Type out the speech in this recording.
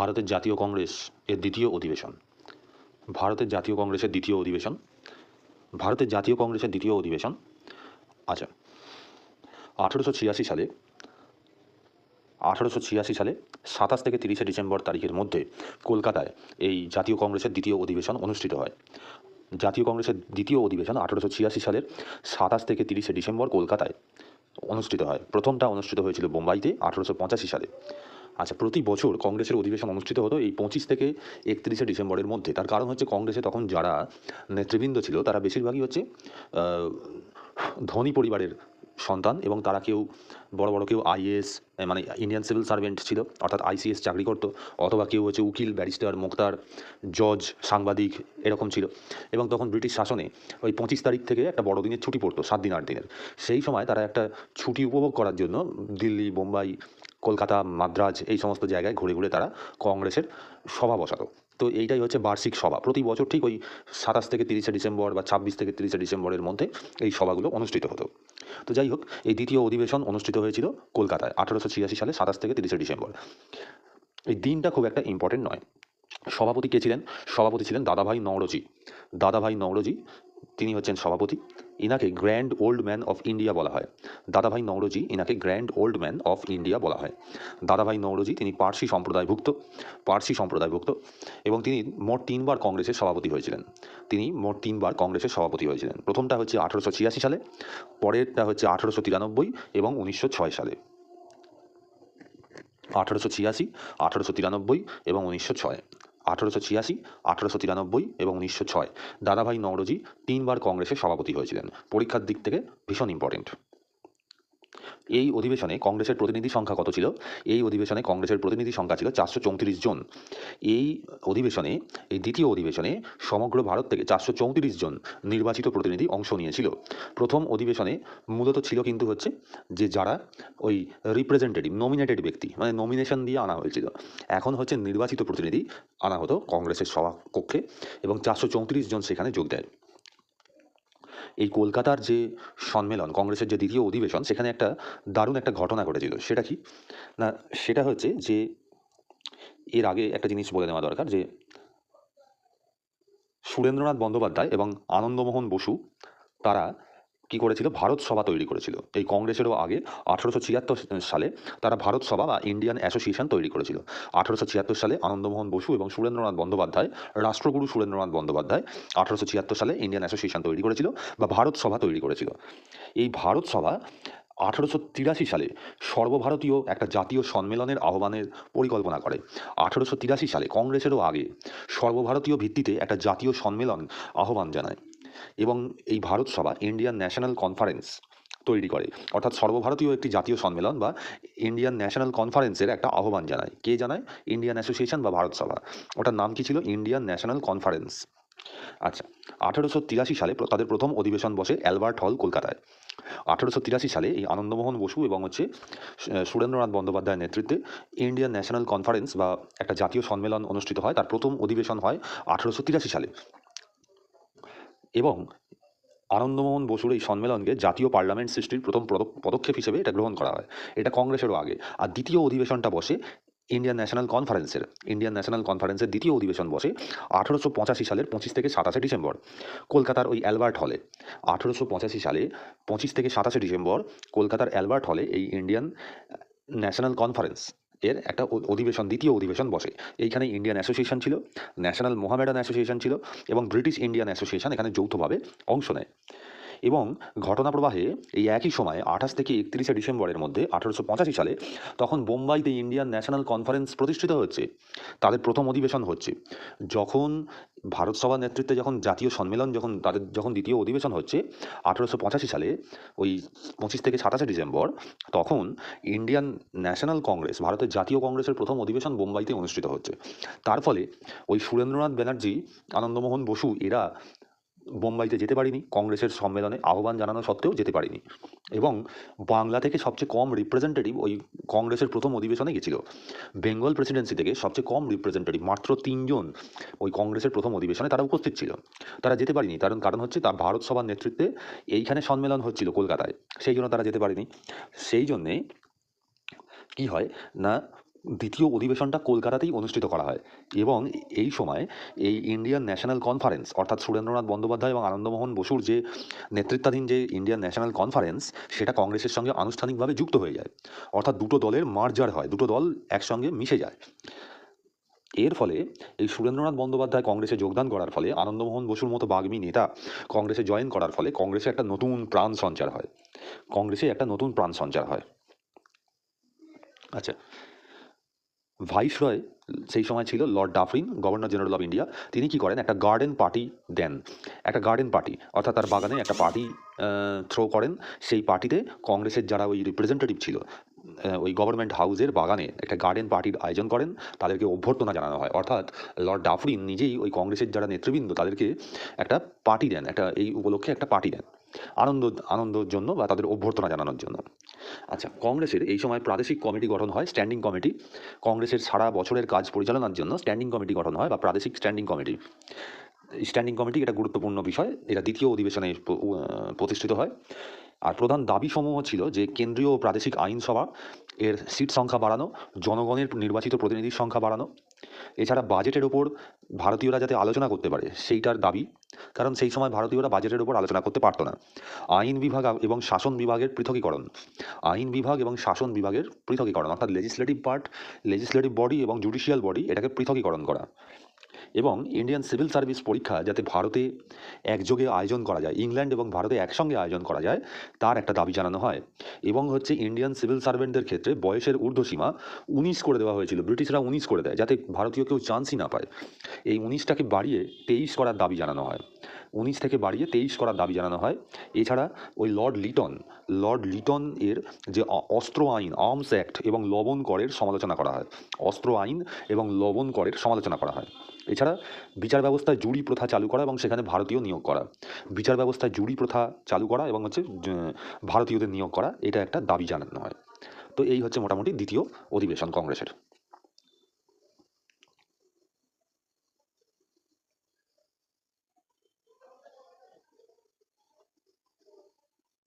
ভারতের জাতীয় কংগ্রেস এর দ্বিতীয় অধিবেশন। ভারতের জাতীয় কংগ্রেসের দ্বিতীয় অধিবেশন। ভারতের জাতীয় কংগ্রেসের দ্বিতীয় অধিবেশন। আচ্ছা, 1886 সালে 27 থেকে 30 ডিসেম্বর তারিখের মধ্যে কলকাতায় এই জাতীয় কংগ্রেসের দ্বিতীয় অধিবেশন অনুষ্ঠিত হয়। জাতীয় কংগ্রেসের দ্বিতীয় অধিবেশন 1886 সালের 27 থেকে 30 ডিসেম্বর কলকাতায় অনুষ্ঠিত হয়। প্রথমটা অনুষ্ঠিত হয়েছিল বোম্বাইতে 1885 সালে। আচ্ছা, প্রতি বছর কংগ্রেসের অধিবেশন অনুষ্ঠিত হতো এই 25 থেকে 31 ডিসেম্বরের মধ্যে। তার কারণ হচ্ছে কংগ্রেসে তখন যারা নেতৃবৃন্দ ছিল তারা বেশিরভাগই হচ্ছে ধনী পরিবারের সন্তান, এবং তারা কেউ বড় কেউ আইএএস মানে ইন্ডিয়ান সিভিল সার্ভেন্ট ছিল, অর্থাৎ আইসিএস চাকরি করতো, অথবা কেউ হচ্ছে উকিল, ব্যারিস্টার, মোক্তার, জজ, সাংবাদিক এরকম ছিল। এবং তখন ব্রিটিশ শাসনে ওই 25 তারিখ থেকে একটা বড়দিনের ছুটি পড়তো, 7 দিন 8 দিনের। সেই সময় তারা একটা ছুটি উপভোগ করার জন্য দিল্লি, বোম্বাই, কলকাতা, মাদ্রাজ এই সমস্ত জায়গায় ঘুরে ঘুরে তারা কংগ্রেসের সভা বসাতো। তো এইটাই হচ্ছে বার্ষিক সভা। প্রতি বছর ঠিক ওই 27 থেকে 30 ডিসেম্বর বা 26 থেকে 30 ডিসেম্বরের মধ্যে এই সভাগুলো অনুষ্ঠিত হতো। তো যাই হোক, এই দ্বিতীয় অধিবেশন অনুষ্ঠিত হয়েছিল কলকাতায় 1886 সালে 27 থেকে 30 ডিসেম্বর। এই দিনটা খুব একটা ইম্পর্টেন্ট নয়। সভাপতি কে ছিলেন? সভাপতি ছিলেন দাদাভাই নওরোজি। দাদাভাই নওরোজি তিনি হচ্ছেন সভাপতি। ইনাকে grand old man of India বলা হয়। দাদাভাই নওরোজি ইনাকে grand old man of India বলা হয়। দাদাভাই নওরোজি তিনি পার্সি সম্প্রদায়ভুক্ত এবং তিনি মোট 3বার কংগ্রেসের সভাপতি হয়েছিলেন। প্রথমটা হচ্ছে 1886 সালে, পরেরটা হচ্ছে 1893 এবং 1906 সালে। 1886, 1893 এবং 1906। 1886, 1893 এবং 1906 দাদাভাই নওরোজি 3বার কংগ্রেসের সভাপতি হয়েছিলেন। পরীক্ষার দিক থেকে ভীষণ ইম্পর্টেন্ট। এই অধিবেশনে কংগ্রেসের প্রতিনিধি সংখ্যা কত ছিল? এই অধিবেশনে কংগ্রেসের প্রতিনিধি সংখ্যা ছিল 434 জন। এই দ্বিতীয় অধিবেশনে সমগ্র ভারত থেকে 434 জন নির্বাচিত প্রতিনিধি অংশ নিয়েছিল। প্রথম অধিবেশনে মূলত ছিল কিন্তু হচ্ছে যে যারা ওই রিপ্রেজেন্টেটিভ নমিনেটেড ব্যক্তি, মানে নমিনেশন দিয়ে আনা হয়েছিল। এখন হচ্ছে নির্বাচিত প্রতিনিধি আনা হতো কংগ্রেসের সভাকক্ষে, এবং 434 জন সেখানে যোগ দেয়। এই কলকাতার যে সম্মেলন, কংগ্রেসের যে দ্বিতীয় অধিবেশন, সেখানে একটা দারুণ একটা ঘটনা ঘটেছিল। সেটা কি না, সেটা হচ্ছে যে এর আগে একটা জিনিস বলে নেওয়া দরকার যে সুরেন্দ্রনাথ বন্দ্যোপাধ্যায় এবং আনন্দমোহন বসু তারা কি করেছিল? ভারত সভা তৈরি করেছিল। এই কংগ্রেসেরও আগে 1876 সালে তারা ভারত সভা বা ইন্ডিয়ান অ্যাসোসিয়েশন তৈরি করেছিল। 1876 সালে আনন্দমোহন বসু এবং সুরেন্দ্রনাথ বন্দ্যোপাধ্যায়, রাষ্ট্রগুরু সুরেন্দ্রনাথ বন্দ্যোপাধ্যায় 1876 সালে ইন্ডিয়ান অ্যাসোসিয়েশন তৈরি করেছিল বা ভারত সভা তৈরি করেছিল। এই ভারত সভা 1883 সালে সর্বভারতীয় একটা জাতীয় সম্মেলনের আহ্বানের পরিকল্পনা করে। 1883 সালে কংগ্রেসেরও আগে সর্বভারতীয় ভিত্তিতে একটা জাতীয় সম্মেলন আহ্বান জানায়, এবং এই ভারত সভা ইন্ডিয়ান ন্যাশনাল কনফারেন্স তৈরি করে, অর্থাৎ সর্বভারতীয় একটি জাতীয় সম্মেলন বা ইন্ডিয়ান ন্যাশনাল কনফারেন্সের একটা আহ্বান জানায়। কে জানায়? ইন্ডিয়ান অ্যাসোসিয়েশন বা ভারত সভা। ওটার নাম কি ছিল? Indian national conference. আচ্ছা, 1883 সালে তাদের প্রথম অধিবেশন বসে অ্যালবার্ট হল, কলকাতায়। 1883 সালে এই আনন্দমোহন বসু এবং হচ্ছে সুরেন্দ্রনাথ বন্দ্যোপাধ্যায়ের নেতৃত্বে ইন্ডিয়ান ন্যাশনাল কনফারেন্স বা একটা জাতীয় সম্মেলন অনুষ্ঠিত হয়। তার প্রথম অধিবেশন হয় 1883 সালে, এবং আনন্দমোহন বসুর এই সম্মেলনকে জাতীয় পার্লামেন্ট সৃষ্টির প্রথম পদক্ষেপ হিসেবে এটা গ্রহণ করা হয়। এটা কংগ্রেসেরও আগে। আর দ্বিতীয় অধিবেশনটা বসে ইন্ডিয়ান ন্যাশনাল কনফারেন্সের দ্বিতীয় অধিবেশন বসে 1885 সালের 25 থেকে 27 ডিসেম্বর কলকাতার ওই অ্যালবার্ট হলে। 1885 সালে 25 থেকে 27 ডিসেম্বর কলকাতার অ্যালবার্ট হলে এই ইন্ডিয়ান ন্যাশনাল কনফারেন্স এর একটা দ্বিতীয় অধিবেশন বসে। এইখানে ইন্ডিয়ান অ্যাসোসিয়েশন ছিল, ন্যাশনাল মোহামেডান অ্যাসোসিয়েশন ছিল, এবং ব্রিটিশ ইন্ডিয়ান অ্যাসোসিয়েশন এখানে যৌথভাবে অংশ নেয়। এবং ঘটনা প্রবাহে এই একই সময়ে 28 থেকে 31 ডিসেম্বরের মধ্যে 1885 সালে তখন বোম্বাইতে ইন্ডিয়ান ন্যাশনাল কনফারেন্স প্রতিষ্ঠিত হচ্ছে, তাদের প্রথম অধিবেশন হচ্ছে। যখন ভারত সভার নেতৃত্বে যখন জাতীয় সম্মেলন যখন দ্বিতীয় অধিবেশন হচ্ছে 1885 সালে ওই 25 থেকে 27 ডিসেম্বর, তখন ইন্ডিয়ান ন্যাশনাল কংগ্রেস, ভারতের জাতীয় কংগ্রেসের প্রথম অধিবেশন বোম্বাইতে অনুষ্ঠিত হচ্ছে। তার ফলে ওই সুরেন্দ্রনাথ ব্যানার্জি, আনন্দমোহন বসু এরা বোম্বাইতে যেতে পারিনি, কংগ্রেসের সম্মেলনে আহ্বান জানানো সত্ত্বেও যেতে পারিনি। এবং বাংলা থেকে সবচেয়ে কম রিপ্রেজেন্টেটিভ ওই কংগ্রেসের প্রথম অধিবেশনে গেছিল। বেঙ্গল প্রেসিডেন্সি থেকে সবচেয়ে কম রিপ্রেজেন্টেটিভ মাত্র 3 জন ওই কংগ্রেসের প্রথম অধিবেশনে তারা উপস্থিত ছিল। তারা যেতে পারিনি, কারণ হচ্ছে তার ভারত সভার নেতৃত্বে এইখানে সম্মেলন হচ্ছিল কলকাতায়, সেই জন্য তারা যেতে পারেনি। সেই জন্যে কি হয় না, দ্বিতীয় অধিবেশনটা কলকাতাতেই অনুষ্ঠিত করা হয় এবং এই সময় এই ইন্ডিয়ান ন্যাশনাল কনফারেন্স অর্থাৎ সুরেন্দ্রনাথ বন্দ্যোপাধ্যায় এবং আনন্দমোহন বসুর যে নেতৃত্বাধীন যে ইন্ডিয়ান ন্যাশনাল কনফারেন্স সেটা কংগ্রেসের সঙ্গে আনুষ্ঠানিকভাবে যুক্ত হয়ে যায়, অর্থাৎ দুটো দলের মার্জার হয়, দুটো দল একসঙ্গে মিশে যায়। এর ফলে এই সুরেন্দ্রনাথ বন্দ্যোপাধ্যায় কংগ্রেসে যোগদান করার ফলে, আনন্দমোহন বসুর মতো বাগ্মী নেতা কংগ্রেসে জয়েন করার ফলে কংগ্রেসে একটা নতুন প্রাণ সঞ্চার হয়, কংগ্রেসে একটা নতুন প্রাণ সঞ্চার হয়। আচ্ছা, ভাইসরয় সেই সময় ছিল Lord Dufferin, governor general of India. তিনি কি করেন, একটা গার্ডেন পার্টি দেন, একটা গার্ডেন পার্টি অর্থাৎ তার বাগানে একটা পার্টি থ্রো করেন। সেই পার্টিতে কংগ্রেসের যারা ওই রিপ্রেজেন্টেটিভ ছিল ওই গভর্নমেন্ট হাউসের বাগানে একটা গার্ডেন পার্টির আয়োজন করেন, তাদেরকে অভ্যর্থনা জানানো হয়। অর্থাৎ লর্ড ডাফরিন নিজেই ওই কংগ্রেসের যারা নেতৃবৃন্দ তাদেরকে একটা পার্টি দেন, একটা এই উপলক্ষে একটা পার্টি দেন আনন্দের জন্য বা তাদের অভ্যর্থনা জানানোর জন্য। আচ্ছা, কংগ্রেসের এই সময় প্রাদেশিক কমিটি গঠন হয়, স্ট্যান্ডিং কমিটি। কংগ্রেসের সারা বছরের কাজ পরিচালনার জন্য স্ট্যান্ডিং কমিটি গঠন হয় বা প্রাদেশিক স্ট্যান্ডিং কমিটি। স্ট্যান্ডিং কমিটি এটা গুরুত্বপূর্ণ বিষয়, এটা দ্বিতীয় অধিবেশনে প্রতিষ্ঠিত হয়। আর প্রধান দাবিসমূহ ছিল যে কেন্দ্রীয় ও প্রাদেশিক আইনসভা এর সিট সংখ্যা বাড়ানো, জনগণের নির্বাচিত প্রতিনিধির সংখ্যা বাড়ানো, এছাড়া বাজেটের ওপর ভারতীয়রা যাতে আলোচনা করতে পারে সেইটার দাবি, কারণ সেই সময় ভারতীয়রা বাজেটের ওপর আলোচনা করতে পারতো না। আইন বিভাগ এবং শাসন বিভাগের পৃথকীকরণ, আইন বিভাগ এবং শাসন বিভাগের পৃথকীকরণ অর্থাৎ লেজিসলেটিভ পার্ট, লেজিসলেটিভ বডি এবং জুডিশিয়াল বডি, এটাকে পৃথকীকরণ করা। এবং ইন্ডিয়ান সিভিল সার্ভিস পরীক্ষা যাতে ভারতে একযোগে আয়োজন করা যায়, ইংল্যান্ড এবং ভারতে একসঙ্গে আয়োজন করা যায়, তার একটা দাবি জানানো হয়। এবং হচ্ছে ইন্ডিয়ান সিভিল সার্ভেন্টদের ক্ষেত্রে বয়সের ঊর্ধ্বসীমা 19 করে দেওয়া হয়েছিল, ব্রিটিশরা 19 করে দেয় যাতে ভারতীয় কেউ চান্সই না পায়। এই 19টাকে বাড়িয়ে 23 করার দাবি জানানো হয়, 19 থেকে বাড়িয়ে 23 করার দাবি জানানো হয়। এছাড়া ওই লর্ড লিটন এর যে অস্ত্র আইন, আর্মস অ্যাক্ট এবং লবণ করের সমালোচনা করা হয়, অস্ত্র আইন এবং লবণ করের সমালোচনা করা হয়। এছাড়া বিচার ব্যবস্থায় জুরি প্রথা চালু করা এবং সেখানে ভারতীয় নিয়োগ করা, বিচার ব্যবস্থায় জুরি প্রথা চালু করা এবং হচ্ছে ভারতীয়দের নিয়োগ করা, এটা একটা দাবি জানানো হয়। তো এই হচ্ছে মোটামুটি দ্বিতীয় অধিবেশন কংগ্রেসের।